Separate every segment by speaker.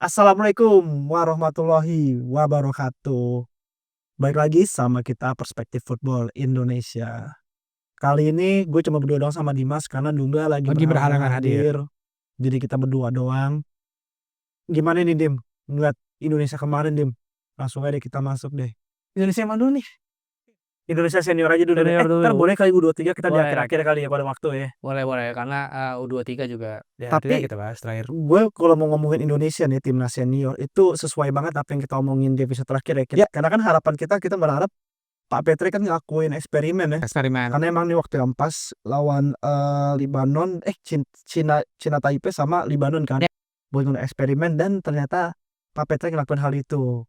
Speaker 1: Assalamualaikum warahmatullahi wabarakatuh. Balik lagi sama kita Perspektif Football Indonesia. Kali ini gue cuma berdua doang sama Dimas karena Dunga lagi
Speaker 2: Lagi
Speaker 1: berhalangan
Speaker 2: berhalangan hadir.
Speaker 1: hadir. Jadi kita berdua doang. Gimana nih Dim? Ngeliat Indonesia kemarin Dim. Langsung aja kita masuk deh. Indonesia yang mana dulu nih? Indonesia senior aja dulu deh.
Speaker 2: Senior
Speaker 1: Ntar
Speaker 2: dulu.
Speaker 1: boleh kali U23 kita di
Speaker 2: Boleh,
Speaker 1: akhir-akhir kali ya pada waktu ya.
Speaker 2: boleh karena U23 juga ya nanti
Speaker 1: Tapi
Speaker 2: kita bahas terakhir.
Speaker 1: gue kalau mau ngomongin Indonesia nih timnas senior itu sesuai banget apa yang kita omongin di episode terakhir ya.
Speaker 2: Ya.
Speaker 1: Karena kan harapan kita berharap Pak Petri kan ngelakuin eksperimen ya.
Speaker 2: Eksperimen.
Speaker 1: Karena emang nih waktu yang pas lawan Libanon, Cina Taipei sama Libanon kan.
Speaker 2: Ya.
Speaker 1: Buat eksperimen dan ternyata Pak Petri ngelakuin hal itu.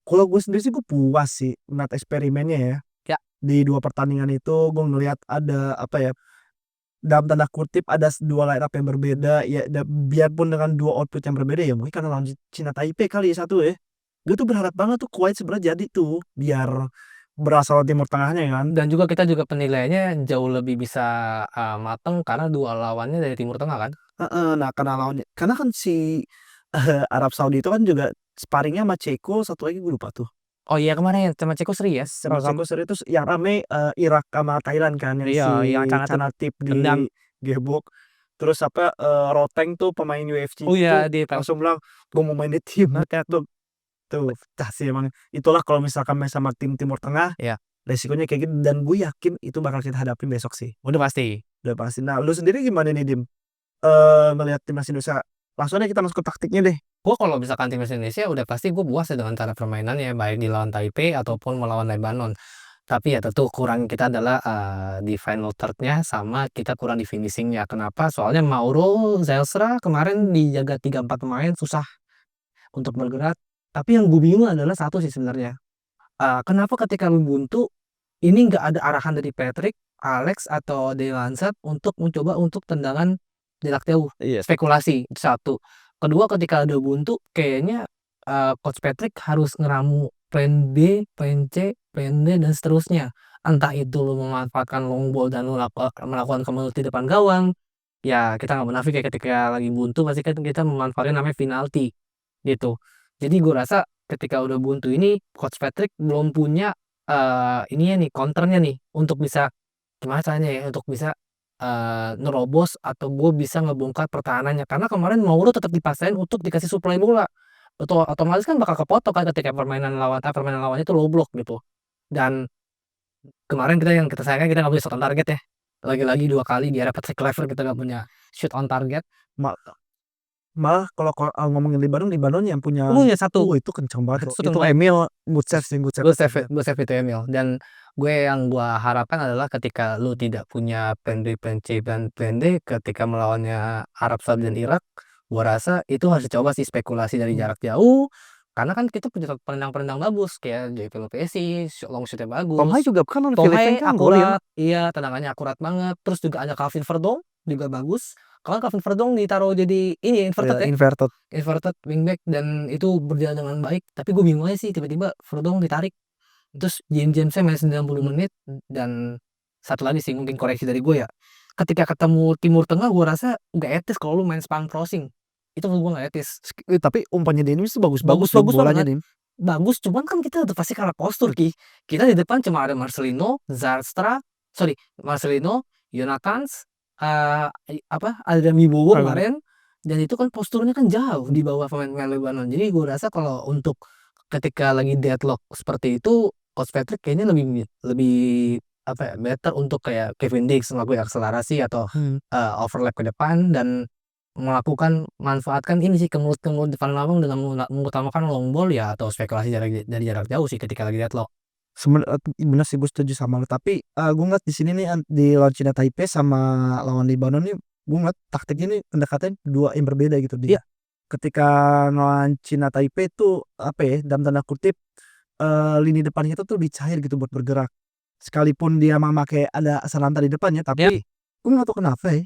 Speaker 1: Kalau gue sendiri sih gue puas sih ngeliat eksperimennya ya.
Speaker 2: Ya.
Speaker 1: Di dua pertandingan itu gue ngeliat ada apa ya, dalam tanda kutip ada dua line up yang berbeda ya, biarpun dengan dua output yang berbeda ya mungkin karena lawan Cina Taipei kali satu ya. Gue tuh berharap banget tuh Kuwait sebenarnya jadi tuh biar berasal Timur Tengahnya kan.
Speaker 2: Dan juga kita juga penilaiannya jauh lebih bisa mateng karena dua lawannya dari Timur Tengah kan.
Speaker 1: Nah karena kan si Arab Saudi itu kan juga sparringnya sama Ceko, satu lagi gue lupa tuh
Speaker 2: Oh iya kemarin sama Ceko seri ya.
Speaker 1: sama Ceko seri itu yang rame Irak sama Thailand kan yang
Speaker 2: Iya,
Speaker 1: si
Speaker 2: yang Canatip
Speaker 1: Canatip
Speaker 2: tendang.
Speaker 1: di gebok. Terus apa Roteng tuh pemain UFC
Speaker 2: Oh iya
Speaker 1: itu
Speaker 2: di
Speaker 1: langsung bilang gue mau main di timnas tuh. Tuh, sih emang itulah kalau misalkan main sama tim Timur Tengah,
Speaker 2: Ya,
Speaker 1: resikonya kayak gitu dan gue yakin itu bakal kita hadapin besok sih.
Speaker 2: udah pasti.
Speaker 1: Udah pasti. Nah, lu sendiri gimana nih, Dim? Melihat timnas Indonesia. Langsung aja kita masuk ke taktiknya deh.
Speaker 2: Gue kalau misalkan timnas Indonesia udah pasti gue puas ya dengan cara permainannya baik di lawan Taipei ataupun melawan Lebanon. Tapi ya tentu kurang kita adalah di final third-nya sama kita kurang di finishing-nya. Kenapa? Soalnya Mauro Zelsra kemarin dijaga 3-4 pemain susah untuk bergerak. Tapi yang gue bingung adalah satu sih sebenarnya. Kenapa ketika lu buntu ini nggak ada arahan dari Patrick, Alex atau Delansat untuk mencoba untuk tendangan jarak jauh.
Speaker 1: Iya.
Speaker 2: Spekulasi itu satu. Kedua ketika ada buntu kayaknya Coach Patrick harus ngeramu plan B, plan C, plan D dan seterusnya. Entah itu lu memanfaatkan long ball dan lu melakukan kemelut di depan gawang. Ya kita nggak munafik ya ketika lagi buntu pasti kan kita memanfaatkan namanya penalti gitu. Jadi gue rasa ketika udah buntu ini Coach Patrick belum punya ini ya nih counternya nih untuk bisa gimana caranya ya untuk bisa nerobos atau gue bisa ngebongkar pertahanannya karena kemarin Mauro tetap dipaksain untuk dikasih suplai bola betul otomatis kan bakal kepotong kan ketika permainan lawannya itu low block gitu dan kemarin kita sayangkan kita nggak punya shot on target ya lagi-lagi dua kali di era Patrick Kluivert kita nggak punya shoot on target.
Speaker 1: Ma- Malah kalau ngomongin Libanon yang punya
Speaker 2: Ya satu
Speaker 1: itu kenceng banget loh.
Speaker 2: shoot on
Speaker 1: Itu
Speaker 2: target.
Speaker 1: Emil good save
Speaker 2: Gue save itu Emil dan yang gue harapkan adalah ketika lu tidak punya plan B, plan C dan plan D ketika melawannya Arab Saudi dan Irak gue rasa itu harus dicoba sih spekulasi dari jarak jauh karena kan kita punya penendang-penendang bagus kayak Joey Pelopesi long shootnya
Speaker 1: Tom Hai
Speaker 2: bagus.
Speaker 1: juga kan
Speaker 2: Tom
Speaker 1: Filipina
Speaker 2: Hai
Speaker 1: kan golin.
Speaker 2: akurat, iya tendangannya akurat banget. Terus juga ada Calvin Verdong juga bagus. Kalau Calvin Verdong ditaruh jadi ini inverted ya,
Speaker 1: Inverted.
Speaker 2: inverted wingback dan itu berjalan dengan baik. Tapi gue bingung aja sih tiba-tiba Verdong ditarik. Terus Jamesnya main 90 menit dan satu lagi sih mungkin koreksi dari gue ya. Ketika ketemu Timur Tengah gue rasa nggak etis kalau lu main spam crossing. Itu menurut gue nggak etis.
Speaker 1: Tapi umpannya Dennis tuh bagus-bagus
Speaker 2: Bagus-bagus
Speaker 1: bolanya
Speaker 2: banget.
Speaker 1: Dim.
Speaker 2: Bagus cuman kan kita udah pasti kalah postur Ki. Kita di depan cuma ada Marcelino, Yonathans, ada Mibowo kemarin dan itu kan posturnya kan jauh di bawah pemain-pemain Lebanon. Jadi gue rasa kalau untuk ketika lagi deadlock seperti itu Coach Patrick kayaknya lebih lebih apa ya better untuk kayak Kevin Dix melakukan akselerasi atau overlap ke depan dan manfaatkan ini sih kemulut depan lawang dengan mengutamakan long ball ya atau spekulasi dari jarak jauh sih ketika lagi deadlock.
Speaker 1: Bener sih gue setuju sama lu tapi gue ngeliat di sini nih di lawan Cina Taipei sama lawan Libanon nih gue ngeliat taktiknya nih pendekatan dua yang berbeda gitu dia. Ketika ngelawan Cina Taipei tuh apa ya dalam tanda kutip lini depannya itu tuh dicair gitu buat bergerak sekalipun dia memakai ada Sananta di depannya tapi gue nggak tahu kenapa ya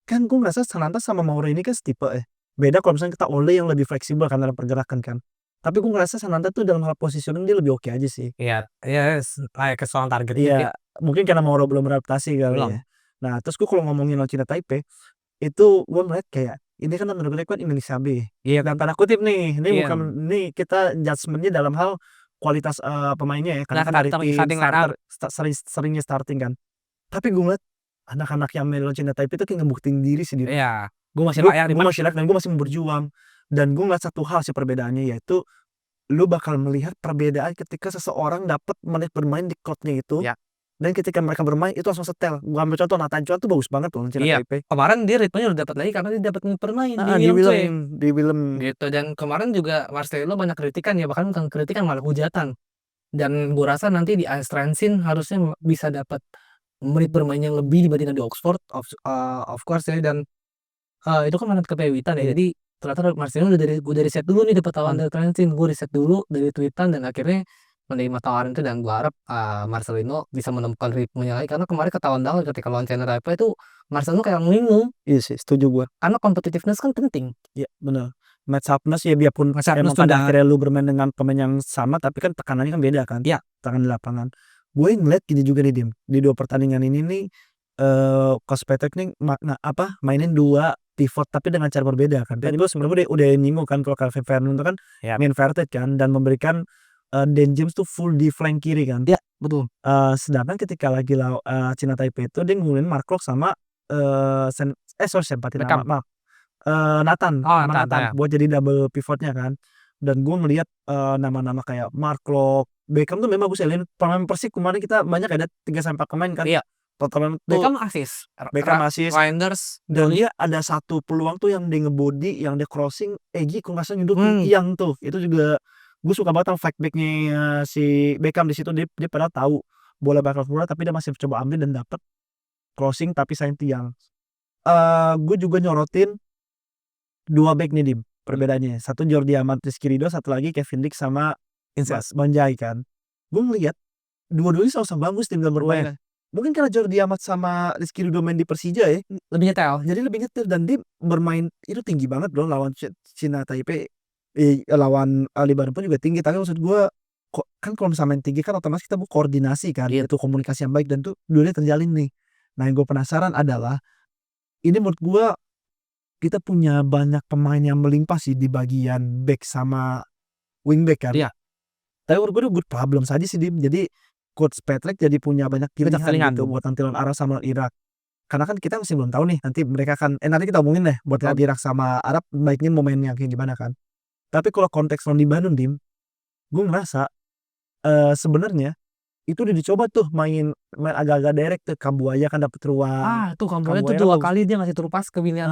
Speaker 1: kan gue ngerasa Sananta sama Mauro ini kan setipe ya beda kalau misalnya kita Ole yang lebih fleksibel kan dalam pergerakan kan tapi gue ngerasa Sananta tuh dalam hal positioning dia lebih oke aja sih.
Speaker 2: Iya, ya kayak kesalahan target gitu ya.
Speaker 1: Iya, mungkin karena Mauro belum beradaptasi kali
Speaker 2: Belum.
Speaker 1: ya. Nah, terus gue kalau ngomongin lawan Cina Taipei, itu gue ngeliat kayak ini kan bener-bener kan Indonesia B.
Speaker 2: Iya
Speaker 1: Dan tanda kutip nih, ini
Speaker 2: iya.
Speaker 1: bukan ini kita judgement-nya dalam hal kualitas, pemainnya ya, karena kan dari tim
Speaker 2: Starting line up.
Speaker 1: seringnya starting kan. Tapi gue ngeliat anak-anak yang main lawan Cina Taipei itu kayak ngebuktiin diri sih, Dim.
Speaker 2: Iya, gue masih
Speaker 1: Gue
Speaker 2: layak nih,
Speaker 1: gue
Speaker 2: Bang.
Speaker 1: masih layak dan gue masih mau berjuang. Dan gue ngeliat satu hal sih perbedaannya, yaitu lu bakal melihat perbedaan ketika seseorang dapat menit bermain di klubnya itu,
Speaker 2: Iya.
Speaker 1: dan ketika mereka bermain itu langsung setel. Gua ambil contoh Nathan Chuan tuh bagus banget loh lawan Cina
Speaker 2: Iya,
Speaker 1: Taipei.
Speaker 2: kemarin dia ritmenya udah dapat lagi karena dia dapat menit bermain di
Speaker 1: Di
Speaker 2: Willem Twee.
Speaker 1: Willem.
Speaker 2: Gitu, dan kemarin juga Marcelo banyak kritikan ya, bahkan bukan kritikan malah hujatan. Dan gue rasa nanti di AS Trensin harusnya bisa dapat menit bermain yang lebih dibandingkan di Oxford, of course ya. Dan itu kan menit kepewitan ya,
Speaker 1: Iya.
Speaker 2: jadi ternyata Marcelo udah dari set dulu nih dapat tawaran dari Trensin, gue riset dulu dari tweetan dan akhirnya menerima tawaran itu. Dan gue harap Marcelino bisa menemukan ritmenya lagi, karena kemarin ketahuan banget ketika lawan China Taipei itu Marcelino kayak ngelinglung,
Speaker 1: Iya sih, setuju gua.
Speaker 2: karena competitiveness kan penting.
Speaker 1: Iya, bener. Match up-ness ya biarpun
Speaker 2: Match up-ness
Speaker 1: emang
Speaker 2: tuh
Speaker 1: pada
Speaker 2: udah
Speaker 1: akhirnya lu bermain dengan pemain yang sama, tapi kan tekanannya kan beda kan,
Speaker 2: Iya.
Speaker 1: tekanan di lapangan. Gue ngeliat gini juga nih, Dim, di 2 pertandingan ini nih, Coach Patrick nih mainin 2 pivot tapi dengan cara berbeda kan. Tadi gue sebenarnya udah nyinggung kan kalau Calvin Fernandes kan
Speaker 2: Yap.
Speaker 1: inverted kan dan memberikan, Dan James tuh full di flank kiri kan.
Speaker 2: Iya, betul.
Speaker 1: Sedangkan ketika lagi Cina Taipei itu dia ngulangin Mark Klok sama, siapa
Speaker 2: Beckham.
Speaker 1: maaf, Nathan
Speaker 2: Oh,
Speaker 1: sama
Speaker 2: Nathan,
Speaker 1: Nathan
Speaker 2: ya.
Speaker 1: buat jadi double pivotnya kan. Dan gue ngelihat, nama-nama kayak Mark Klok, Beckham tuh memang bagus ya, pemain Persib kemarin kita banyak ada 3-4 pemain kan.
Speaker 2: Iya.
Speaker 1: Totalnya tuh
Speaker 2: Beckham assist,
Speaker 1: Beckham assist,
Speaker 2: Reinders,
Speaker 1: dan
Speaker 2: Doli.
Speaker 1: dia ada satu peluang tuh yang dia ngebody, yang dia crossing, Egy kalau nggak salah nyundul ke
Speaker 2: Hmm.
Speaker 1: tuh. Itu juga gue suka banget sama fight back-nya si Beckham di situ. Dia padahal tahu bola bakal keluar tapi dia masih coba ambil dan dapat crossing tapi sayang tiang. Gue juga nyorotin 2 back nih, Dim, perbedaannya. Satu Jordi Amat, Rizky Ridho, satu lagi Kevin Dix sama Banjai kan. Gue ngelihat dua-duanya sama-sama bagus tim dalam bermain. Mungkin karena Jordi Amat sama Rizky Ridho main di Persija ya,
Speaker 2: Lebih nyetel.
Speaker 1: jadi lebih nyetir dan dia bermain itu tinggi banget bro lawan Cina Taipei. Lawan Libanon pun juga tinggi, tapi maksud gue kan kalau misalnya main tinggi kan otomatis kita butuh koordinasi kan,
Speaker 2: Iya.
Speaker 1: itu komunikasi yang baik dan tuh dua-duanya terjalin nih. Nah yang gue penasaran adalah ini menurut gue kita punya banyak pemain yang melimpah sih di bagian back sama wingback kan.
Speaker 2: Iya.
Speaker 1: Tapi menurut gue itu good problem saja sih, Dim. Jadi Coach Patrick jadi punya banyak pilihan gitu buat nanti lawan Arab sama Irak. Karena kan kita masih belum tahu nih nanti mereka kan nanti kita omongin deh buat lawan Irak sama Arab baiknya momennya kayak gimana kan. Tapi kalau konteks lawan Libanon, Dim, gue ngerasa sebenarnya itu udah dicoba tuh main agak-agak direct tuh. Kambuaya kan dapet ruang.
Speaker 2: Tuh Kambuaya tuh
Speaker 1: Kambuaya
Speaker 2: 2 kali dia ngasih through pass ke Willian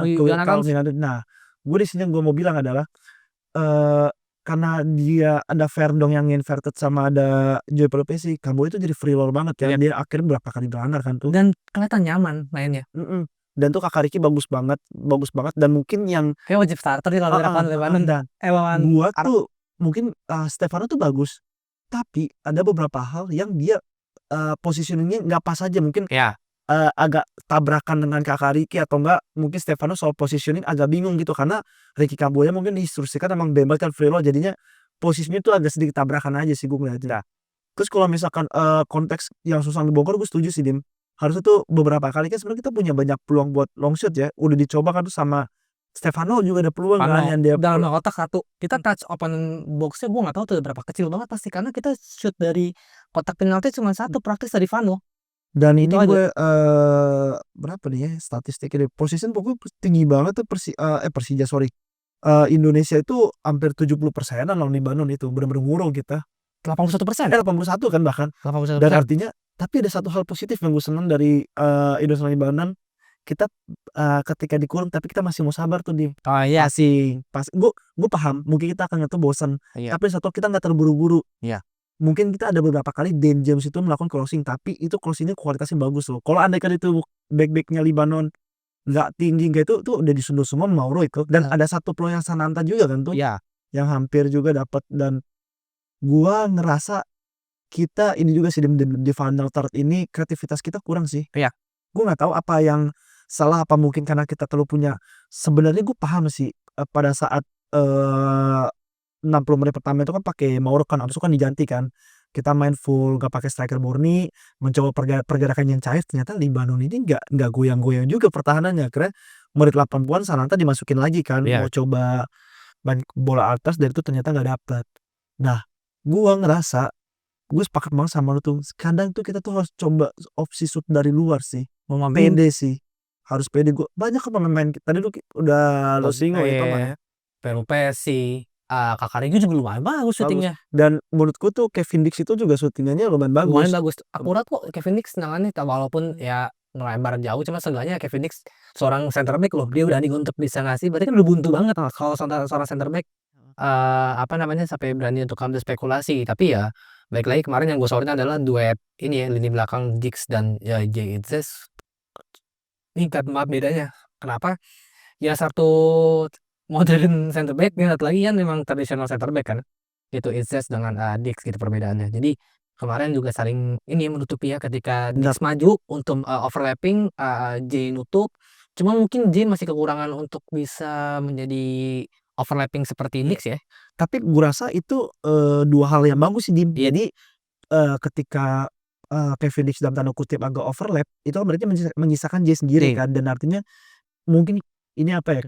Speaker 1: Nah, gue di sini yang gue mau bilang adalah karena dia ada Verdong yang inverted sama ada Joy Pelopesi, Kambuaya itu jadi free roll banget kan. Dia akhirnya berapa kali melanggar kan tuh.
Speaker 2: dan kelihatan nyaman mainnya.
Speaker 1: Dan tuh Kakak Ricky bagus banget dan mungkin yang
Speaker 2: Kayak wajib starter di lawan Lebanon.
Speaker 1: dan gua tuh mungkin Stefano tuh bagus, tapi ada beberapa hal yang dia positioningnya nggak pas aja, mungkin agak tabrakan dengan Kakak Ricky atau enggak mungkin Stefano soal positioning agak bingung gitu karena Ricky Kambuaya mungkin diinstruksikan emang bebas kan free roll, jadinya posisinya tuh agak sedikit tabrakan aja sih gue ngeliatnya. Terus kalau misalkan konteks yang susah dibongkar gue setuju sih, Dim. Harusnya tuh beberapa kali kan sebenarnya kita punya banyak peluang buat long shot ya, udah dicoba kan tuh sama Stefano juga ada peluang kan yang dia
Speaker 2: dalam kotak satu kita touch open box-nya gue nggak tahu tuh berapa kecil banget pasti, karena kita shoot dari kotak penalti cuma satu praktis dari Vano.
Speaker 1: Dan
Speaker 2: Itu
Speaker 1: ini
Speaker 2: aja.
Speaker 1: gue berapa nih ya statistiknya, position pokoknya tinggi banget tuh Persija sorry. Indonesia itu hampir 70%-an lawan Libanon itu benar-benar ngurung kita.
Speaker 2: 81%.
Speaker 1: 81 kan bahkan.
Speaker 2: 81%.
Speaker 1: Dan artinya tapi ada satu hal positif yang gue seneng dari Indonesia Libanon, kita ketika dikurung tapi kita masih mau sabar tuh, Dim.
Speaker 2: Oh iya.
Speaker 1: Pas gue paham mungkin kita akan bosan, tapi satu kita nggak terburu-buru.
Speaker 2: Iya.
Speaker 1: Mungkin kita ada beberapa kali Dan James itu melakukan crossing tapi itu crossingnya kualitasnya bagus loh. Kalau andai kan itu back-backnya Libanon nggak tinggi nggak itu udah disundul semua Mauro itu. Dan ada satu peluang yang Sananta juga kan tuh, yang hampir juga dapat. Dan gua ngerasa kita ini juga sih di final third ini kreativitas kita kurang sih.
Speaker 2: Iya.
Speaker 1: Gue nggak tahu apa yang salah, apa mungkin karena kita terlalu punya, sebenarnya gue paham sih pada saat 60 menit pertama itu kan pakai Mauro kan, abis itu kan diganti kan kita main full gak pakai striker murni, mencoba pergerakan yang cair, ternyata Libanon ini nggak goyang-goyang juga pertahanannya. Akhirnya menit 80-an Sananta dimasukin lagi kan,
Speaker 2: Iya.
Speaker 1: mau coba main bola atas dan itu ternyata nggak dapet. Nah, gua ngerasa gue sepakat banget sama lu tuh, kadang tuh kita tuh harus coba opsi shoot dari luar sih, pede sih, harus pede. Banyak kan pemain tadi lu udah lu singgung ya Paman ya.
Speaker 2: Peru Pessi, Kakariko juga lumayan bagus
Speaker 1: Bagus,
Speaker 2: syutingnya.
Speaker 1: dan menurutku tuh Kevin Dix itu juga syutingannya lumayan
Speaker 2: Lumayan
Speaker 1: bagus.
Speaker 2: bagus, akurat kok Kevin Dix tendangannya, walaupun ya ngelebar jauh, cuma seenggaknya Kevin Dix seorang center back loh, dia berani untuk bisa ngasih, berarti kan udah buntu banget kalau seorang center back, apa namanya, sampai berani untuk ambil spekulasi. Tapi ya balik lagi kemarin yang gue sorotin adalah duet ini ya, lini belakang Giggs dan ya JXS. Tingkat maaf bedanya. Kenapa? Ya satu modern center back, yang satu lagi kan memang tradisional center back kan. Itu Izes dengan Dix gitu perbedaannya. Jadi kemarin juga saling ini menutupi ya, ketika
Speaker 1: Benar.
Speaker 2: Dix maju untuk overlapping, J nutup. Cuma mungkin J masih kekurangan untuk bisa menjadi overlapping seperti Dix ya.
Speaker 1: Tapi gue rasa itu dua hal yang bagus sih Dim.
Speaker 2: Iya.
Speaker 1: Jadi ketika Kevin Dix dalam tanda kutip agak overlap, itu kan berarti menyisakan J sendiri
Speaker 2: Iya.
Speaker 1: kan, dan artinya mungkin ini apa ya,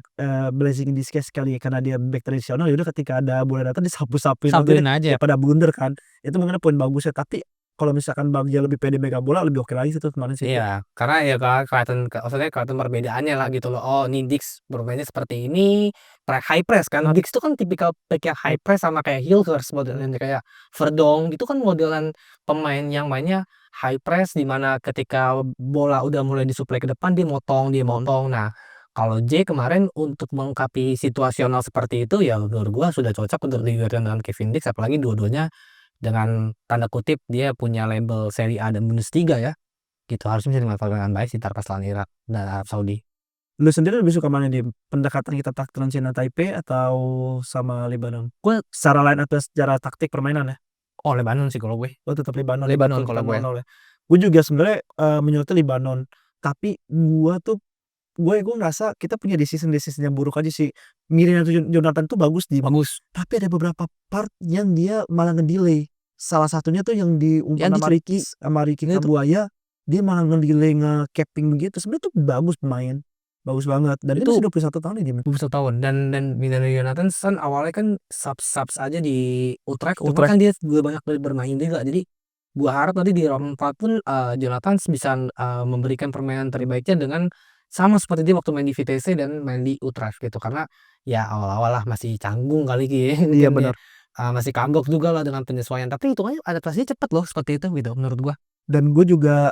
Speaker 1: blessing in disguise kali ya, karena dia back tradisional, ya udah ketika ada bola datang disapu-sapuin aja deh,
Speaker 2: Samperin aja.
Speaker 1: daripada blunder kan. Itu mungkin poin bagusnya, tapi kalau misalkan Bagja lebih pede megang bola lebih oke lagi sih tuh kemarin sih.
Speaker 2: Iya, karena ya kelihatan, maksudnya kelihatan perbedaannya lah gitu loh. Oh, ini Dix bermainnya seperti ini, high press kan. Dix itu kan tipikal back yang high press, sama kayak Hilgers modelnya, kayak Verdong itu kan modelan pemain yang mainnya high press, di mana ketika bola udah mulai disuplai ke depan dia motong. Nah, kalau J kemarin untuk melengkapi situasional seperti itu ya menurut gua sudah cocok untuk digunakan dengan Kevin Dix, apalagi dua-duanya dengan tanda kutip dia punya label Serie A dan Bundesliga ya. Gitu, harusnya bisa dimanfaatkan dengan baik sih Tarkas lawan Irak dan Arab Saudi.
Speaker 1: Lu sendiri lebih suka mana Dim? Pendekatan kita taktikan China Taipei atau sama Lebanon? Gue secara line up dan secara taktik permainan ya.
Speaker 2: Oh, Lebanon sih kalau gue.
Speaker 1: Oh tetap Lebanon.
Speaker 2: Lebanon kalau gue.
Speaker 1: Ya. Gue juga sebenarnya menyoroti Lebanon. Tapi gue ngerasa kita punya decision yang buruk aja sih. Mirina Jonathan tuh bagus
Speaker 2: Bagus.
Speaker 1: tapi ada beberapa part yang dia malah ngedelay. Salah satunya tuh yang di umpan sama Ricky Kambuaya, dia malah ngedelay nge-capping begitu. Sebenarnya tuh bagus pemain. Bagus banget, dan dia
Speaker 2: Itu
Speaker 1: masih 21 tahun nih Dim.
Speaker 2: 21 tahun, dan Mirina Jonathan kan awalnya kan subs aja di Utrecht, cuma kan dia juga banyak bermain juga. Jadi gua harap nanti di round 4 pun Jonathan bisa memberikan permainan terbaiknya dengan sama seperti dia waktu main di VTC dan main di Utrecht gitu. Karena ya awal-awal lah masih canggung kali ya.
Speaker 1: Iya
Speaker 2: Mungkin dia
Speaker 1: benar.
Speaker 2: masih kagok juga lah dengan penyesuaian. Tapi hitungannya adaptasinya cepet loh seperti itu gitu menurut gua.
Speaker 1: Dan gue juga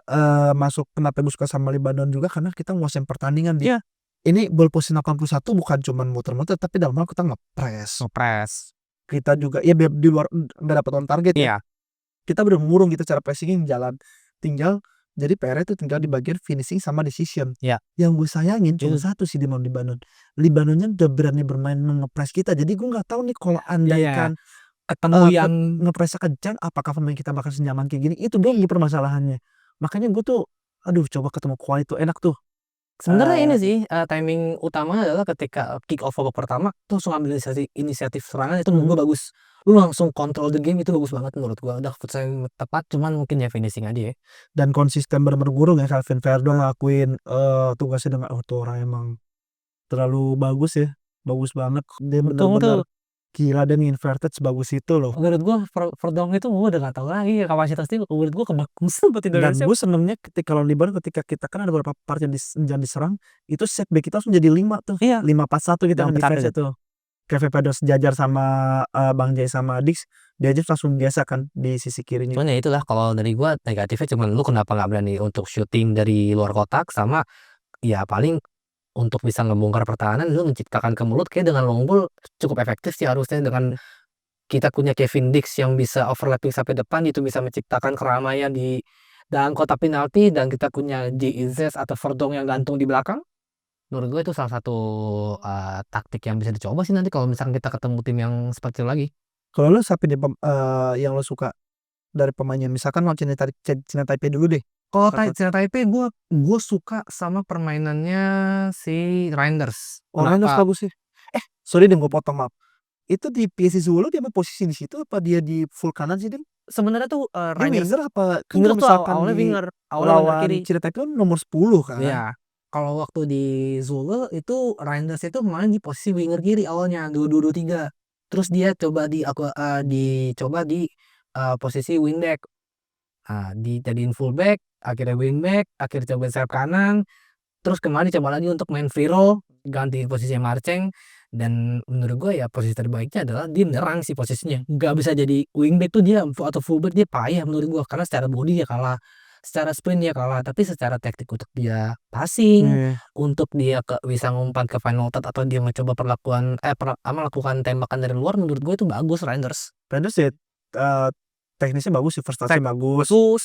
Speaker 1: masuk kenapa gue suka sama Lebanon juga karena kita nguasain pertandingan dia. Ini ball position 81 bukan cuman muter-muter, tapi dalam hal kita ngepres. Kita juga ya di luar nggak dapat on target ya. Kita bener ngurung gitu, cara pressingnya jalan. Tinggal jadi PR itu tinggal di bagian finishing sama decision.
Speaker 2: Iya.
Speaker 1: Yang gue sayangin cuma satu sih di Lebanon. Lebanonnya udah berani bermain ngepres kita. Jadi gue nggak tahu nih kalau andaikan
Speaker 2: Ketemu yang
Speaker 1: ngepresnya kencang, apakah pemain kita bakal senyaman kayak gini? Itu doang permasalahannya. Makanya gue tuh aduh coba ketemu Kuwait tuh enak tuh.
Speaker 2: sebenarnya ini sih timing utamanya adalah ketika kick off babak pertama tuh langsung ambil inisiatif serangan, itu menurut gua bagus. Lu langsung control the game, itu bagus banget menurut gua. Udah keputusan yang tepat, cuman mungkin ya finishing aja ya.
Speaker 1: Dan konsisten bener-bener gurung ya Calvin Verdong ngelakuin tugasnya dengan tuh orang emang terlalu bagus ya. Bagus banget. Dia bener-bener gila, dan inverted sebagus itu loh.
Speaker 2: Menurut gua Verdong itu gua udah gak tahu lagi kapasitas dia, menurut gua kebagusan buat
Speaker 1: Dan
Speaker 2: Indonesia.
Speaker 1: gue senengnya ketika lawan Libanon, ketika kita kan ada beberapa part yang diserang, itu setback kita langsung jadi 5 tuh.
Speaker 2: Iya.
Speaker 1: 5-4-1 kita defense itu. Kevin Pedro sejajar sama Bang Jay sama Dix, dia aja langsung biasa kan di sisi kirinya.
Speaker 2: Cuman ya itulah, kalau dari gua negatifnya cuman lu kenapa gak berani untuk shooting dari luar kotak, sama ya paling untuk bisa ngebongkar pertahanan lu menciptakan ke mulut, kayak dengan long ball cukup efektif sih harusnya. Dengan kita punya Kevin Dix yang bisa overlapping sampai depan, itu bisa menciptakan keramaian di dalam kotak penalti, dan kita punya JIZ atau Verdong yang gantung di belakang. Menurut gue itu salah satu taktik yang bisa dicoba sih nanti kalau misalkan kita ketemu tim yang seperti itu lagi.
Speaker 1: Kalau lu siapa nih yang lu suka dari pemainnya? Misalkan lawan China Taipei dulu deh.
Speaker 2: Kalau China Taipei gue suka sama permainannya si Reinders.
Speaker 1: Reinders bagus sih. Sorry deh gue potong, maaf. Itu di PSSI Zwolle dia main posisi di situ apa dia di full kanan sih, Dim?
Speaker 2: sebenarnya tuh,
Speaker 1: Dia
Speaker 2: Rangers
Speaker 1: winger apa? Kan
Speaker 2: winger
Speaker 1: kalau
Speaker 2: tuh
Speaker 1: misalkan
Speaker 2: awalnya
Speaker 1: di
Speaker 2: winger
Speaker 1: lawan
Speaker 2: kiri.
Speaker 1: Cina Taipei kan nomor 10 kan?
Speaker 2: Iya, kalau waktu di Zwolle itu Reinders itu main di posisi winger kiri awalnya 2-2-2-3. Terus dia coba dicoba di, posisi wingback. Nah, dijadiin fullback, akhirnya wingback, akhirnya coba sayap kanan, terus kemarin coba lagi untuk main free roll, ganti posisi Marceng, dan menurut gue ya posisi terbaiknya adalah dia menyerang sih posisinya. Nggak bisa jadi wingback tuh dia atau fullback dia payah menurut gue karena secara body dia kalah, secara sprint dia kalah, tapi secara taktik untuk dia passing,
Speaker 1: Iya.
Speaker 2: untuk dia bisa ngumpan ke final third atau dia mencoba melakukan tembakan dari luar menurut gue itu bagus Reinders.
Speaker 1: Reinders ya, teknisnya bagus sih, first touch-nya bagus.
Speaker 2: Bagus.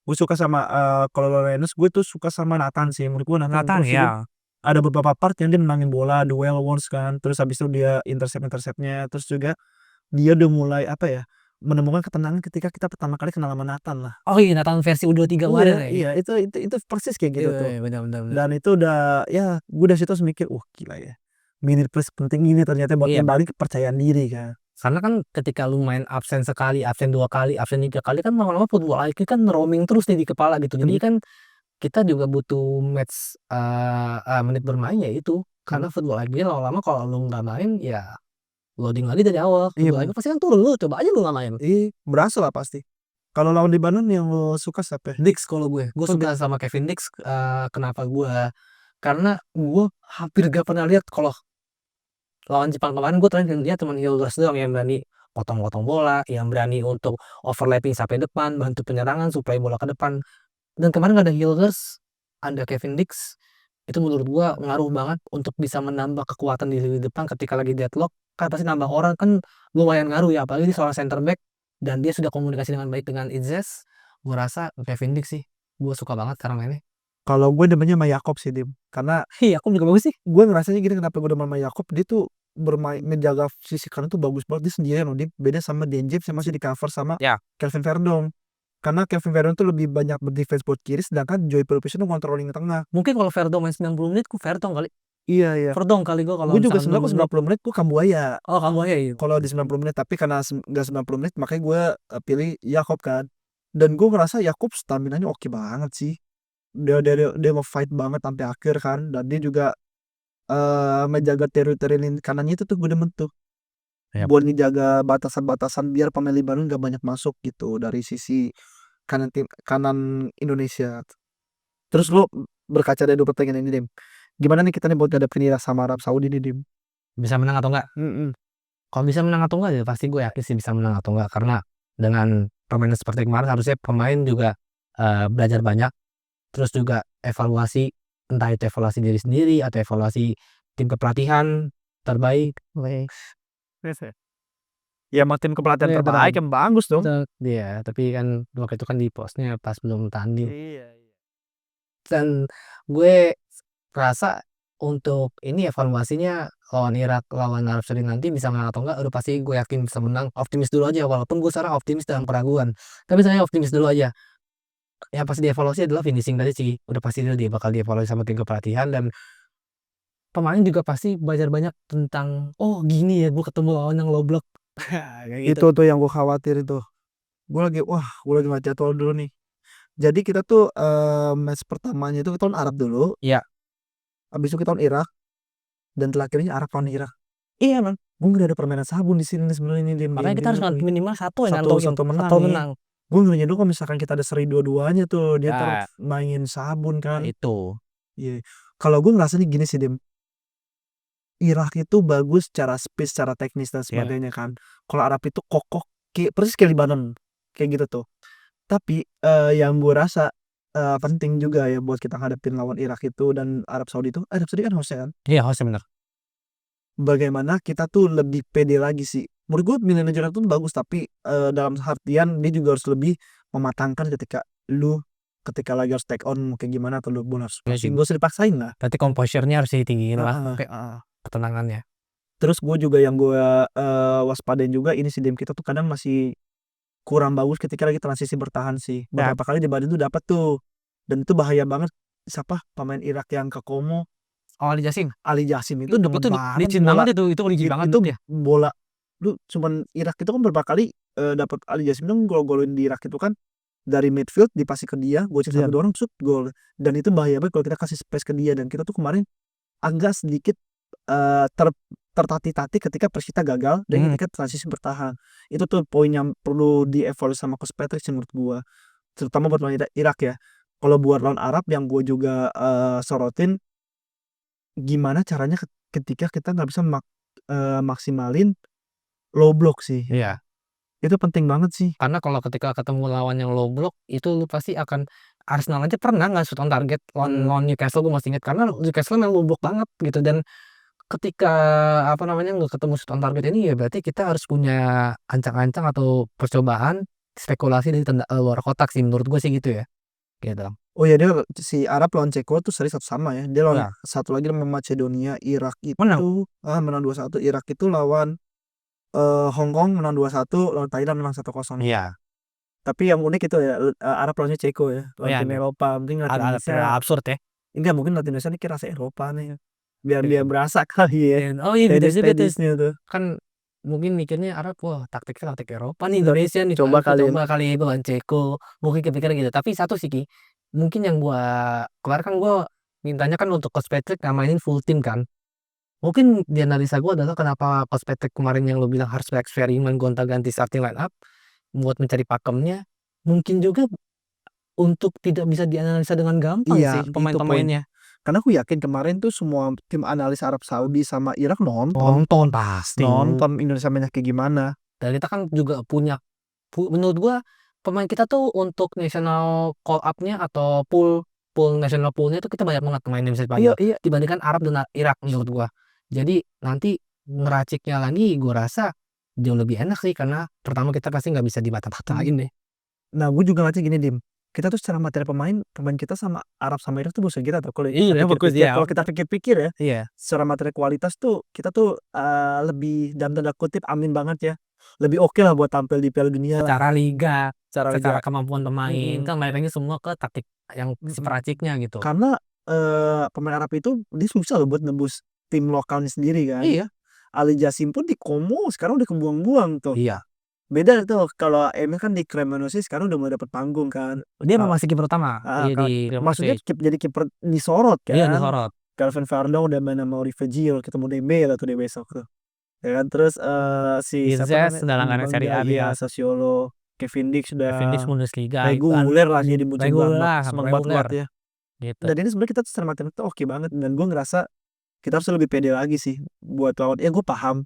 Speaker 1: Gue suka sama, kalau Reinders gue tuh suka sama Nathan sih, menurut gue Nathan
Speaker 2: Nathan
Speaker 1: terus dia
Speaker 2: ya.
Speaker 1: ada beberapa part yang dia menangin bola, duel once kan, terus habis itu dia intercept-nya, terus juga dia udah mulai apa ya, menemukan ketenangan ketika kita pertama kali kenal sama Nathan lah.
Speaker 2: Oh iya Nathan versi U23 kemarin
Speaker 1: Iya
Speaker 2: ya.
Speaker 1: iya, itu persis kayak gitu
Speaker 2: Iya,
Speaker 1: tuh.
Speaker 2: iya, benar benar benar.
Speaker 1: Dan itu udah ya gue dari situ mikir, "Wah gila ya, minute play sepenting ini ternyata buat
Speaker 2: Iya.
Speaker 1: ngembaliin kepercayaan diri kan."
Speaker 2: Karena kan ketika lu main absen sekali, absen 2 kali, absen 3 kali kan lama-lama football IQ kan roaming terus nih di kepala gitu. Jadi kan kita juga butuh menit bermain ya itu. Karena football IQ lama-lama kalau lu nggak main ya loading lagi dari awal.
Speaker 1: Iya
Speaker 2: Football IQ
Speaker 1: bener,
Speaker 2: pasti kan turun, lu coba aja lu nggak main.
Speaker 1: berasa lah pasti. Kalau lawan di Bandung yang lo suka siapa?
Speaker 2: Dix kalau gue suka sama Kevin Dix, kenapa karena gue hampir gak pernah lihat kalau lawan Jepang kemarin gue terakhir lihat cuman Hilders doang yang berani potong-potong bola, yang berani untuk overlapping sampai depan, bantu penyerangan supaya bola ke depan. Dan kemarin gak ada Hilders, ada Kevin Dix, itu menurut gua ngaruh banget untuk bisa menambah kekuatan di lini depan ketika lagi deadlock. Kan pasti nambah orang kan lumayan ngaruh ya, apalagi seorang center back dan dia sudah komunikasi dengan baik dengan Idzes. Gua rasa Kevin Dix sih, gua suka banget cara mainnya.
Speaker 1: Kalau gue demennya sama Yakob sih Dim, karena
Speaker 2: Iya, aku juga bagus sih.
Speaker 1: gue ngerasanya gini, kenapa gue demen sama Yakob, dia tuh bermain ngejaga sisi kanan tuh bagus banget, dia sendirian loh, dia beda sama Dean James yang masih di cover sama
Speaker 2: Ya.
Speaker 1: Kelvin Verdong. Karena Kelvin Verdong tuh lebih banyak berdefense buat kiri, sedangkan Joey Pelupisi tuh controlling tengah.
Speaker 2: Mungkin kalau Verdong main 90 menit, ku Verdong kali.
Speaker 1: Iya iya.
Speaker 2: Verdong kali gua kalau
Speaker 1: Gue juga
Speaker 2: misalkan
Speaker 1: sebenarnya 90 menit gue Kambuaya.
Speaker 2: Oh, kamu ya iya.
Speaker 1: Kalau di 90 menit, tapi karena nggak 90 menit makanya gue pilih Yakob kan. Dan gue ngerasa Yakob staminanya oke banget sih. Dia nge-fight banget sampai akhir kan, dan dia juga menjaga teritori kanannya itu tuh gue demen tuh.
Speaker 2: Yap.
Speaker 1: Buat ngejaga batasan-batasan biar pemain Libanon nggak banyak masuk gitu dari sisi kanan Indonesia. Terus lu berkaca dari 2 pertandingan ini Dim, gimana nih kita nih buat ngadepin Irak sama Arab Saudi nih Dim?
Speaker 2: Bisa menang atau enggak? Kalau bisa menang atau enggak ya pasti gue yakin sih bisa menang atau enggak, karena dengan permainan seperti kemarin harusnya pemain juga belajar banyak, terus juga evaluasi, entah itu evaluasi diri sendiri atau evaluasi tim kepelatihan terbaik.
Speaker 1: Ya emang tim kepelatihan
Speaker 2: Iya,
Speaker 1: terbaik yang bagus dong.
Speaker 2: Iya, tapi kan waktu itu kan di postnya pas belum tanding.
Speaker 1: Iya.
Speaker 2: Dan gue rasa untuk ini evaluasinya lawan Irak, lawan Arab Saudi nanti bisa menang atau enggak udah pasti gue yakin bisa menang. Optimis dulu aja, walaupun gue sekarang optimis dalam keraguan, tapi saya optimis dulu aja. Yang pasti dievaluasi adalah finishing tadi sih, udah pasti dia bakal dievaluasi sama tim kepelatihan, dan pemain juga pasti belajar banyak tentang, "Oh gini ya gue ketemu lawan yang low block." Kayak gitu.
Speaker 1: Itu tuh yang gue khawatir itu. Gue lagi ngeliat jadwal dulu nih. Jadi kita tuh match pertamanya itu kita lawan Arab dulu.
Speaker 2: Iya.
Speaker 1: Habis itu kita lawan Irak, dan terakhirnya Arab lawan Irak.
Speaker 2: Iya, Bang.
Speaker 1: Gue nggak ada permainan sabun di sini nih sebenarnya nih Dim.
Speaker 2: Makanya kita harus minimal satu yang
Speaker 1: Satu
Speaker 2: ngantongin,
Speaker 1: menang
Speaker 2: satu
Speaker 1: nih.
Speaker 2: menang.
Speaker 1: Gue ngerinya dulu kalau misalkan kita ada seri dua-duanya tuh, dia
Speaker 2: Ya.
Speaker 1: mainin sabun kan.
Speaker 2: Itu.
Speaker 1: Iya. Kalau gue ngerasa nih gini sih Dim, Irak itu bagus secara speed, secara teknis dan sebagainya kan. Kalau Arab itu kokoh persis kayak Libanon, kayak gitu tuh. Tapi yang gue rasa penting juga ya buat kita ngadepin lawan Irak itu dan Arab Saudi kan hostnya kan.
Speaker 2: Iya, harusnya bener.
Speaker 1: Bagaimana kita tuh lebih pede lagi sih. Menurut gue manajer Irak tuh bagus, tapi dalam artian dia juga harus lebih mematangkan ketika lagi harus take on kayak gimana, atau lu harus
Speaker 2: Iya sih.
Speaker 1: gak usah dipaksain lah.
Speaker 2: Berarti composure-nya harus ditinggiin lah, ketenangannya.
Speaker 1: Terus gue juga yang gue waspadain juga ini sih Dim, kita tuh kadang masih kurang bagus ketika lagi transisi bertahan sih. Beberapa kali di Badin tuh dapat tuh, dan itu bahaya banget. Siapa pemain Irak yang ke Como?
Speaker 2: Oh, Ali Jasim.
Speaker 1: Ali Jasim itu demen
Speaker 2: Itu
Speaker 1: banget
Speaker 2: licin
Speaker 1: bola.
Speaker 2: banget itu licin banget
Speaker 1: Itu
Speaker 2: ya.
Speaker 1: bola Lu cuman Irak itu kan berapa kali, dapat Ali Jassim tuh gol-golin di Irak itu kan dari midfield dipasih ke dia, gocek
Speaker 2: Iya.
Speaker 1: 1, 2 orang shoot gol. Dan itu bahaya banget kalau kita kasih space ke dia, dan kita tuh kemarin agak sedikit, tertatih-tatih ketika Persita gagal dan
Speaker 2: Hmm.
Speaker 1: ketika transisi bertahan. Itu tuh poin yang perlu dievaluasi sama Coach Patrick sih menurut gua, terutama buat lawan Irak ya. Kalau buat lawan Arab yang gua juga, sorotin, gimana caranya ketika kita nggak bisa maksimalin low block sih.
Speaker 2: Iya.
Speaker 1: Itu penting banget sih.
Speaker 2: Karena kalau ketika ketemu lawan yang low block, itu lu pasti akan Arsenal aja pernah nggak shoot on target lawan Newcastle, gue masih ingat karena Newcastle memang low block banget gitu. Dan ketika apa namanya nggak ketemu shoot on target ini, ya berarti kita harus punya ancang-ancang atau percobaan spekulasi dari luar kotak sih, menurut gue sih gitu ya, gitu.
Speaker 1: Oh ya, dia si Arab lawan Ceko tuh seri 1-1 ya. Dia lawan
Speaker 2: Iya.
Speaker 1: satu lagi lawan Macedonia. Irak
Speaker 2: Menang.
Speaker 1: itu menang 2-1. Irak itu lawan Hong Kong menang 2-1, lawan Thailand menang 1-0.
Speaker 2: Iya.
Speaker 1: Tapi yang unik itu ya, Arab lawannya Ceko ya,
Speaker 2: Oh
Speaker 1: lawan
Speaker 2: ya,
Speaker 1: tim Eropa. Mungkin Latin
Speaker 2: ada
Speaker 1: Indonesia
Speaker 2: absurd ya.
Speaker 1: enggak, mungkin Latin Indonesia nih kayak rasa Eropa nih. Biar
Speaker 2: Iya.
Speaker 1: berasa kali ya.
Speaker 2: Oh iya, bisa juga tuh.
Speaker 1: Tenis-tenisnya tuh.
Speaker 2: Kan mungkin mikirnya Arab, wah taktiknya taktik Eropa nih, Indonesia nih,
Speaker 1: Coba kali ya.
Speaker 2: coba kali lawan Ceko, mungkin kepikiran gitu. Tapi satu sih Ki, mungkin yang gua kemarin kan gua mintanya kan untuk Coach Patrick nggak mainin full tim kan. Mungkin di analisa gua adalah kenapa Coach Patrick kemarin yang lu bilang harus bereksperimen gonta-ganti starting line up buat mencari pakemnya, mungkin juga untuk tidak bisa dianalisa dengan gampang
Speaker 1: Iya,
Speaker 2: sih
Speaker 1: itu
Speaker 2: pemain-pemainnya.
Speaker 1: karena aku yakin kemarin tuh semua tim analis Arab Saudi sama Irak nonton
Speaker 2: Nonton pasti.
Speaker 1: Indonesia mainnya kayak gimana.
Speaker 2: Dan kita kan juga punya menurut gua pemain kita tuh untuk national call up-nya atau national pool-nya tuh kita banyak banget pemain yang bisa
Speaker 1: Iya,
Speaker 2: dipanggil dibandingkan Arab dan Irak menurut gua. Jadi nanti ngeraciknya lagi gua rasa jauh lebih enak sih karena pertama kita pasti nggak bisa dibata-batain deh.
Speaker 1: Nah, gue juga ngeliatnya gini, Dim. Kita tuh secara materi pemain kita sama Arab sama Irak tuh musuh kita tuh kalau
Speaker 2: Iya, bagus ya.
Speaker 1: kalau kita pikir-pikir ya,
Speaker 2: Iya.
Speaker 1: secara materi kualitas tuh kita tuh, lebih dalam tanda kutip amin banget ya, lebih oke lah buat tampil di Piala Dunia lah.
Speaker 2: Secara liga,
Speaker 1: Secara
Speaker 2: secara
Speaker 1: liga.
Speaker 2: kemampuan pemain kan balik lagi semua ke taktik yang si peraciknya gitu.
Speaker 1: Karena, pemain Arab itu dia susah loh buat nembus tim lokalnya sendiri kan.
Speaker 2: Iya.
Speaker 1: Ali Jassim pun di Como sekarang udah kebuang-buang tuh.
Speaker 2: Iya.
Speaker 1: Beda tuh kalau Emil kan di Cremonese sekarang udah mulai dapat panggung kan.
Speaker 2: Dia memang masih kiper utama.
Speaker 1: Di maksudnya jadi kiper disorot kan.
Speaker 2: Iya, disorot.
Speaker 1: Calvin Verdong udah main sama Olivier Giroud, ketemu Dembele tuh dia besok tuh. Ya kan, terus si siapa
Speaker 2: Izes udah langganan Serie A dia.
Speaker 1: Sassuolo, Kevin Dix sudah
Speaker 2: Bundesliga
Speaker 1: reguler lah jadi muncul
Speaker 2: reguler
Speaker 1: banget ya.
Speaker 2: gitu.
Speaker 1: Dan ini sebenarnya kita tuh secara materi tuh oke banget, dan gue ngerasa kita harus lebih pede lagi sih buat lawan. Ya gue paham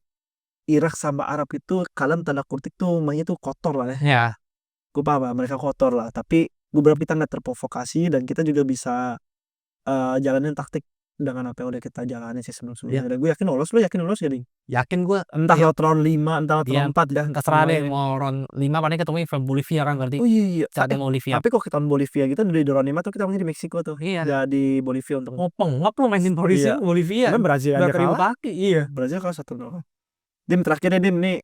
Speaker 1: Irak sama Arab itu kalian tanda kutip tuh mainnya tuh kotor lah ya.
Speaker 2: Ya.
Speaker 1: Gue paham lah, mereka kotor lah. Tapi beberapa kita nggak terprovokasi dan kita juga bisa jalanin taktik dengan apa yang udah kita jalani sih sebelum-sebelumnya. Dan gue yakin lolos. Lo yakin lolos gak nih?
Speaker 2: Yakin gue.
Speaker 1: Entah lewat round 5, entah lewat round 4 dah.
Speaker 2: Terserah deh mau round 5 paling ketemu from Bolivia kan berarti.
Speaker 1: Oh iya.
Speaker 2: Saat Bolivia.
Speaker 1: Tapi kok kita Bolivia gitu di round 5 tuh kita main di Meksiko tuh.
Speaker 2: Iya.
Speaker 1: Jadi Bolivia untuk
Speaker 2: ngop lo mainin Bolivia.
Speaker 1: Cuman Brazil aja kalah.
Speaker 2: Iya.
Speaker 1: Brazil kalah 1-0. Dim, terakhirnya Dim nih,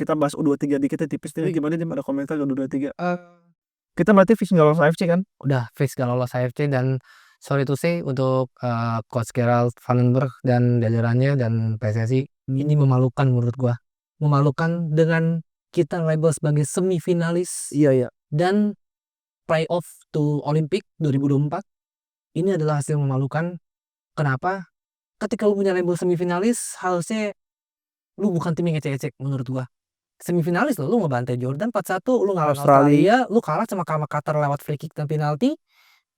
Speaker 1: kita bahas U23 dikit tipis nih. Gimana Dim, ada komentar U23? Kita berarti fix nggak lolos AFC kan?
Speaker 2: Udah fix gak lolos AFC, dan sorry to say untuk Coach Gerald Vandenberg dan jajarannya dan PSSI ini memalukan menurut gua. Memalukan dengan kita label sebagai semifinalis.
Speaker 1: Iya.
Speaker 2: Dan playoff to Olympic 2024. Ini adalah hasil memalukan. Kenapa? Ketika lu punya label semifinalis, harusnya lu bukan tim yang ecek-ecek menurut gua. Semifinalis lu ngebantai Jordan 4-1, lu ngalahin Australia, lu kalah sama Qatar lewat free kick dan penalti.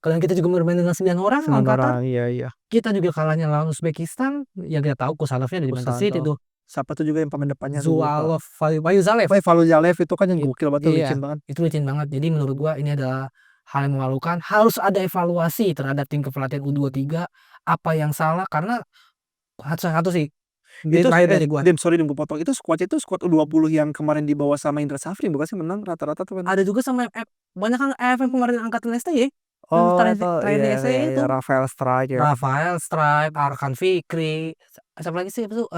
Speaker 2: Kalian kita juga bermain dengan 9 orang lawan Qatar.
Speaker 1: Iya.
Speaker 2: Kita juga kalahnya lawan Uzbekistan, yang kita tahu Kusanovnya dari Manchester City tuh.
Speaker 1: Siapa tuh juga yang pemain depannya?
Speaker 2: Zualov, Fayuzalev.
Speaker 1: Fayuzalev itu kan yang gokil banget,
Speaker 2: Iya,
Speaker 1: licin banget.
Speaker 2: itu licin banget. Jadi menurut gua ini adalah hal yang memalukan. Harus ada evaluasi terhadap tim kepelatihan U23. Apa yang salah, karena satu sih.
Speaker 1: Itu
Speaker 2: dari gua.
Speaker 1: Dim, sorry gue potong. Itu squad U20 yang kemarin dibawa sama Indra Safri, bukan sih menang rata-rata tuh kan?
Speaker 2: Ada juga sama banyak kan AFF kemarin angkatan STY.
Speaker 1: Oh,
Speaker 2: itu
Speaker 1: Rafael Strike ya.
Speaker 2: Arkan Fikri, siapa lagi sih itu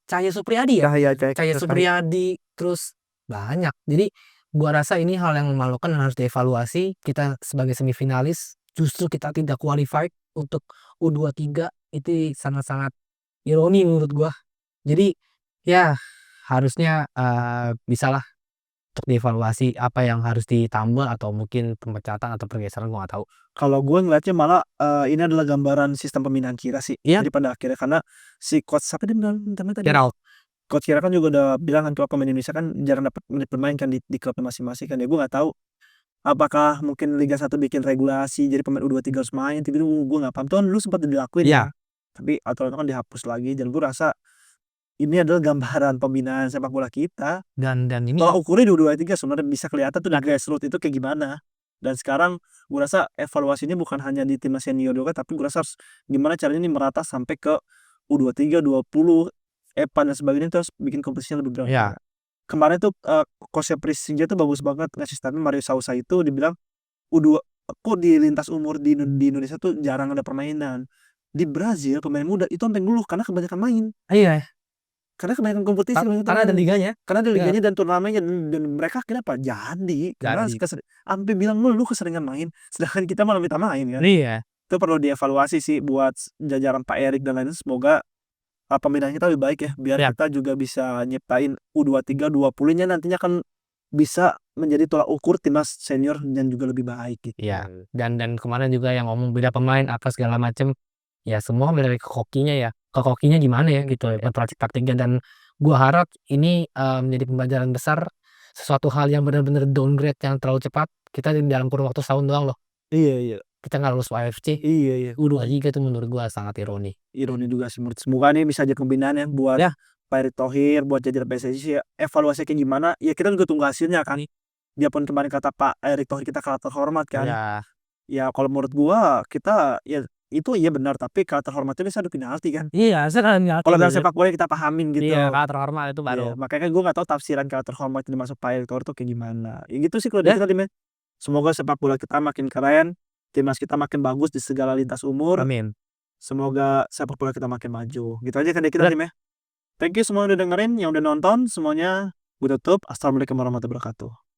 Speaker 2: Cahya Supriyadi ya? Cahya Supriyadi, terus banyak. Jadi gua rasa ini hal yang memalukan dan harus dievaluasi. Kita sebagai semifinalis justru kita tidak qualified untuk U23, itu sangat-sangat ironi menurut gua. Jadi ya harusnya, bisalah untuk dievaluasi apa yang harus ditambah atau mungkin pemecatan atau pergeseran gua nggak tahu.
Speaker 1: Kalau gue ngeliatnya malah, ini adalah gambaran sistem pembinaan Kira sih.
Speaker 2: Iya.
Speaker 1: Jadi pada akhirnya karena si coach siapa dia bilang namanya tadi?
Speaker 2: Gerald.
Speaker 1: Coach Kira kan juga udah bilang kan kalau pemain Indonesia kan jarang dapat menit bermain kan di klubnya masing-masing kan. Ya gue nggak tahu apakah mungkin Liga 1 bikin regulasi jadi pemain U23 harus main, tapi itu gue nggak paham. Itu kan dulu sempat dilakuin
Speaker 2: Iya.
Speaker 1: ya, tapi aturan itu kan dihapus lagi dan gue rasa ini adalah gambaran pembinaan sepak bola kita.
Speaker 2: Dan ini
Speaker 1: Tolak ukurnya di U23 sebenarnya bisa kelihatan tuh di grassroots itu kayak gimana. Dan sekarang gue rasa evaluasinya bukan hanya di timnas senior juga, tapi gue rasa harus gimana caranya ini merata sampai ke U23, 20, EPAN dan sebagainya itu harus bikin kompetisinya lebih berat.
Speaker 2: Iya.
Speaker 1: Kemarin tuh, coach-nya Persija tuh bagus banget ngasih statement. Mario Sousa itu dibilang U2 kok di lintas umur di Indonesia tuh jarang ada permainan. Di Brazil pemain muda itu sampai ngeluh karena kebanyakan main.
Speaker 2: Iya.
Speaker 1: Karena kebanyakan kompetisi,
Speaker 2: Karena ada liganya.
Speaker 1: karena ada
Speaker 2: Iya.
Speaker 1: liganya dan turnamennya dan mereka akhirnya apa? Jadi. Karena
Speaker 2: Jadi.
Speaker 1: sampai bilang ngeluh keseringan main, sedangkan kita malah minta main kan.
Speaker 2: Iya.
Speaker 1: Itu perlu dievaluasi sih buat jajaran Pak Erik dan lain-lain. Semoga pembinaan kita lebih baik ya, biar
Speaker 2: Iya.
Speaker 1: kita juga bisa nyiptain U23, 20-nya nantinya kan bisa menjadi tolak ukur timnas senior dan juga lebih baik gitu.
Speaker 2: Iya. Dan kemarin juga yang ngomong beda pemain apa segala macem, ya semua balik ke hokinya ya. Ke hokinya gimana ya gitu ya, taktiknya dan gua harap ini, menjadi pembelajaran besar, sesuatu hal yang benar-benar downgrade yang terlalu cepat, kita dalam kurun waktu setahun doang loh,
Speaker 1: Iya iya.
Speaker 2: kita nggak lulus AFC.
Speaker 1: Iya iya.
Speaker 2: U23 itu menurut gua sangat ironi.
Speaker 1: Ironi juga sih semoga nih bisa jadi pembinaan ya buat
Speaker 2: Ya.
Speaker 1: Pak Erick Thohir, buat jajaran PSSI ya, evaluasi kayak gimana, ya kita juga tunggu hasilnya kan. Biarpun kemarin kata Pak Erick Thohir kita kalah terhormat kan.
Speaker 2: Iya.
Speaker 1: Ya kalau menurut gua kita ya itu iya benar, tapi kalah terhormat itu bisa adu penalti kan.
Speaker 2: Iya,
Speaker 1: Kalau dalam sepak bola kita pahamin gitu.
Speaker 2: Iya, kalah terhormat itu
Speaker 1: Iya,
Speaker 2: baru.
Speaker 1: makanya kan gua nggak tahu tafsiran kalah terhormat ini masuk Pak Erick Thohir tuh kayak gimana. Ya gitu sih kalau dari kita Dim ya. Semoga sepak bola kita makin keren, timnas kita makin bagus di segala lintas umur.
Speaker 2: Amin.
Speaker 1: Semoga sepak bola kita makin maju. Gitu aja kan dari kita Dim ya. Thank you semua udah dengerin, yang udah nonton semuanya. Gue tutup. Assalamualaikum warahmatullahi wabarakatuh.